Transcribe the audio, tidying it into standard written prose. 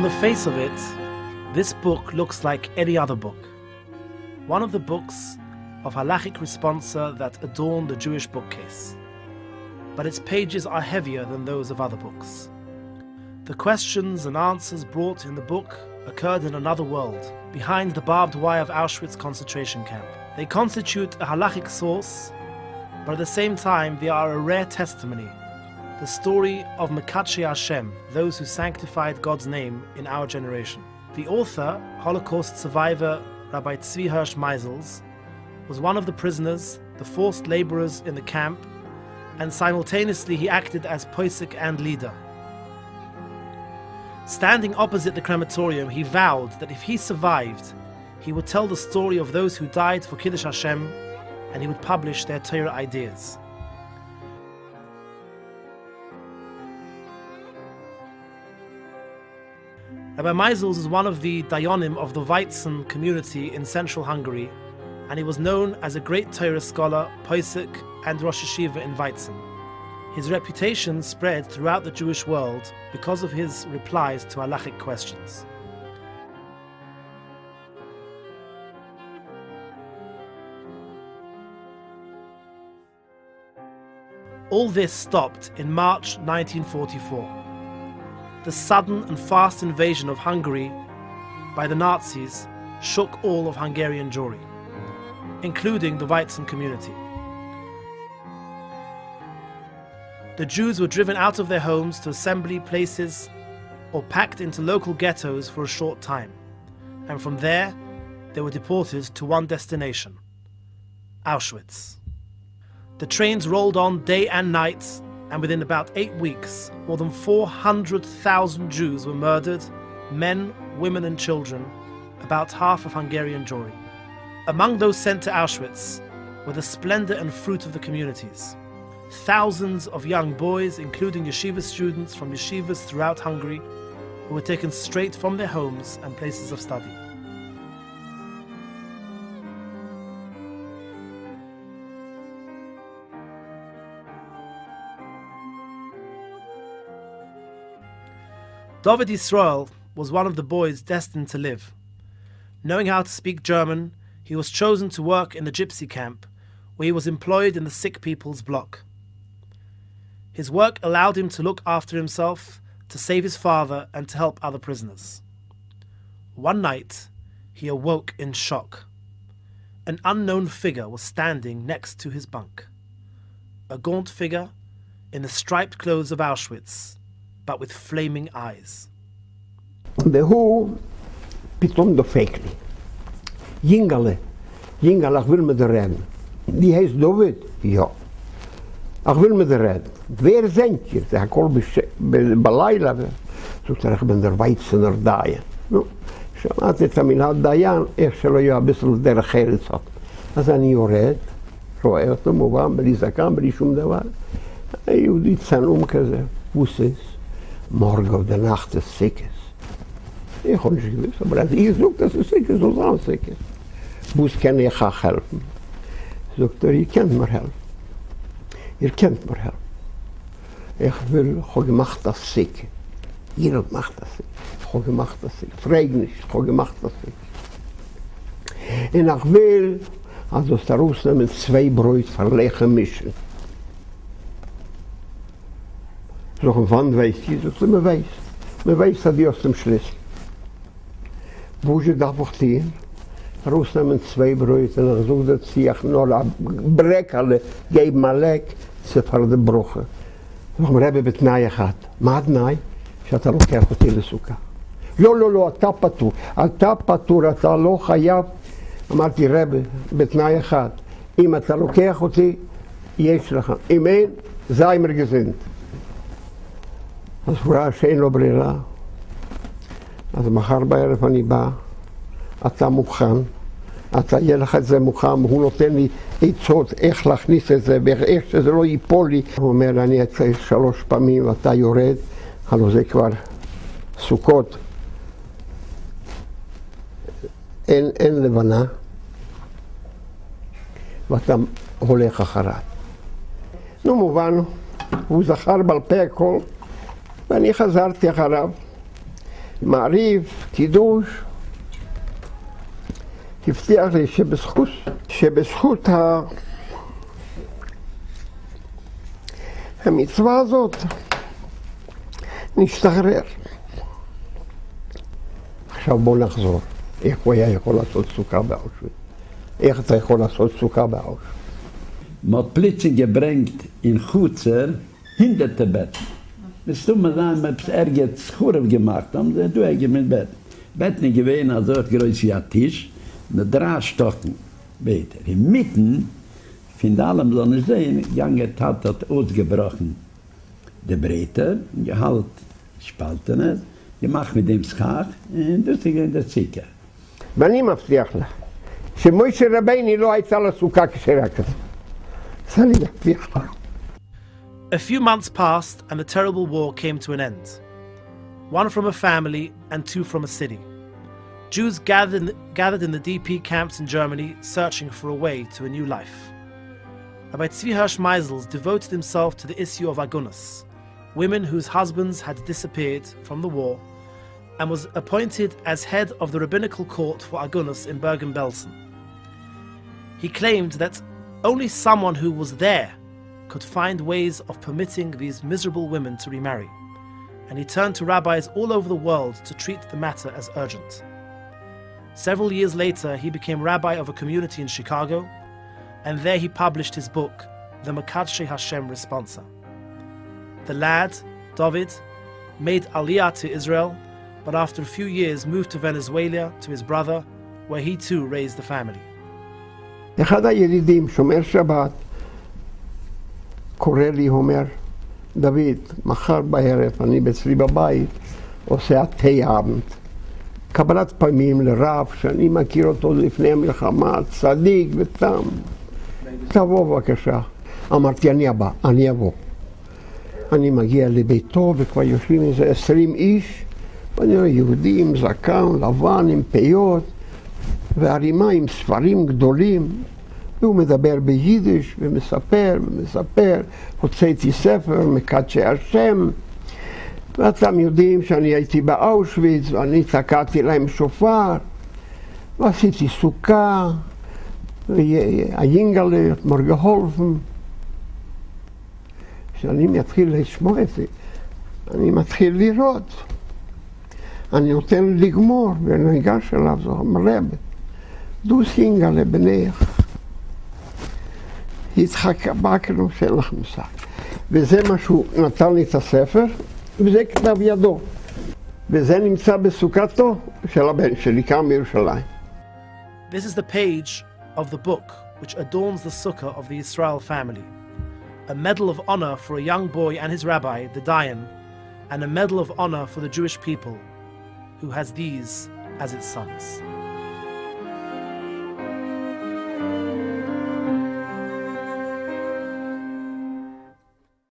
On the face of it, this book looks like any other book. One of the books of halachic responsa that adorn the Jewish bookcase. But its pages are heavier than those of other books. The questions and answers brought in the book occurred in another world, behind the barbed wire of Auschwitz concentration camp. They constitute a halachic source, but at the same time they are a rare testimony, the story of Mekatshei Hashem, those who sanctified God's name in our generation. The author, Holocaust survivor Rabbi Tzvi Hirsch Meisels, was one of the prisoners, the forced laborers in the camp, and simultaneously he acted as posek and leader. Standing opposite the crematorium, he vowed that if he survived, he would tell the story of those who died for Kiddush Hashem, and he would publish their Torah ideas. Rabbi Meisels is one of the Dayanim of the Weizen community in central Hungary, and he was known as a great Torah scholar, posek, and Rosh Yeshiva in Weizen. His reputation spread throughout the Jewish world because of his replies to halachic questions. All this stopped in March 1944. The sudden and fast invasion of Hungary by the Nazis shook all of Hungarian Jewry, including the Weizen community. The Jews were driven out of their homes to assembly places or packed into local ghettos for a short time, and from there they were deported to one destination, Auschwitz. The trains rolled on day and night, and within about 8 weeks, more than 400,000 Jews were murdered, men, women and children, about half of Hungarian Jewry. Among those sent to Auschwitz were the splendor and fruit of the communities. Thousands of young boys, including yeshiva students from yeshivas throughout Hungary, who were taken straight from their homes and places of study. David Yisrael was one of the boys destined to live. Knowing how to speak German, he was chosen to work in the gypsy camp, where he was employed in the sick people's block. His work allowed him to look after himself, to save his father, and to help other prisoners. One night, he awoke in shock. An unknown figure was standing next to his bunk. A gaunt figure in the striped clothes of Auschwitz, but with flaming eyes. והוא פתאום דופק לי. יינגלה, ich will mit dir reden. Die heißt David? Ja. Ich will mit dir reden. Wer sind ihr? Der Kohl בלילה. sagt ich bin der Weizener Dayan. שמעתי את המילה דיין, איך שלא יהיה בסל דרך ארץ. אז אני יורד, רואה אותו מובן, בלי זקן, בלי שום דבר. היהודי צנום כזה, בוסס. Morgen auf der Nacht des Sickes. Ich habe nicht gewusst, aber als ich sage, dass es sick ist, soll es auch sick ist. Bus kann ich auch helfen. Sagt ihr könnt mir helfen. Ihr könnt mir helfen. Ich habe gemacht das Sick. Ihr habt gemacht das Sick. Ich habe gemacht das Sick. Frag nicht, ich habe gemacht das Sick. Und ich will, also aus der Russen mit 2 Brot verlegen mischen. So wann weiß ich, dass man weiß. Man weiß, dass die aus dem Schlüssel. Wo ich darf auch ziehen, rausnehmen 2 Brötchen, und so dass ich noch ein Breckerle geben, ein Leck, zu verbrochen. Ich habe mit Nei gehabt. מה התנאי? שאתה לוקח אותי לסוכה. לא, אתה פטור, אתה לא חייב. אמרתי, רבי, בתנאי אחד, אם אתה לוקח אותי, יש לך. אם אין, sei mir gesinnt. אז הוא ראה שאין לו ברירה. אז מחר בערב אני בא, אתה מוכן, אתה יהיה לך את זה מוכן, הוא נותן לי עצות איך להכניס את זה, ואיך שזה לא ייפול לי. הוא אומר, אני אצא 3 פעמים ואתה יורד, הלוא זה כבר סוכות. אין לבנה, ואתה הולך אחריו. נו מובן, הוא זכר בעל פה הכל, ואני חזרתי אחריו. מעריב, קידוש, הבטיח לי שבזכות המצווה הזאת נשתחרר. עכשיו בוא נחזור. איך הוא היה יכול לעשות סוכה באושוויץ? איך אתה יכול לעשות סוכה באושוויץ? Man hat plötzlich gebringt in Chutzer hinter dem Bett. Das tut man dann, man hat ergens Churf gemacht, haben sie du eigentlich mit Bett. Bett nicht gewesen, also ein größer Tisch, mit 3 Stocken weiter. Inmitten, von allem so nicht sehen, Janget hat ausgebrochen. Die Breite, gehalten, spalten es, gemacht mit dem Schach, und das ist in der Zika. ואני מבטיח לך, שמוישה רבייני לא הייתה לה סוכה כשרה כזאת. זה אני מבטיח לך. A few months passed and the terrible war came to an end. 1 from a family and 2 from a city. Jews gathered in the DP camps in Germany, searching for a way to a new life. Rabbi Tzvi Hirsch Meisels devoted himself to the issue of agunos, women whose husbands had disappeared from the war, and was appointed as head of the rabbinical court for agunos in Bergen-Belsen. He claimed that only someone who was there could find ways of permitting these miserable women to remarry, and he turned to rabbis all over the world to treat the matter as urgent. Several years later, he became rabbi of a community in Chicago, and there he published his book, The Mekadshe Hashem Responsa. The lad, David, made Aliyah to Israel, but after a few years moved to Venezuela to his brother, where he too raised the family. אחד הילידים, שומר שבת, קורא לי, אומר, דוד, מחר בערב אני אצלי בבית עושה התה אבנט. קבלת פעמים לרב שאני מכיר אותו לפני המלחמה, צדיק ותם. תבוא בבקשה. אמרתי, אני אבוא. אני מגיע לביתו וכבר יושבים איזה 20 איש, ואני רואה יהודים, זקן, לבן, עם פיות, והרימה עם ספרים גדולים, והוא מדבר ביידיש ומספר, הוצאתי ספר, מקדשי השם, ואתם יודעים שאני הייתי באושוויץ, ואני תקעתי להם שופר, ועשיתי סוכה, והיינגלה, מרגהולפן. כשאני מתחיל לשמוע את זה, אני מתחיל לראות. אני נותן לגמור, ואני ניגש אליו, זו המרבה. דוס יינגלה בנך. יצחק בקנו שאין לך מושג. וזה מה שהוא נתן לי את הספר, וזה כתב ידו. וזה נמצא בסוכתו של הבן שלי, כאן בירושלים. This is the page of the book which adorns the sukkah of the Israel family. A medal of honor for a young boy and his rabbi, the Dayan, and a medal of honor for the Jewish people, who has these as its sons.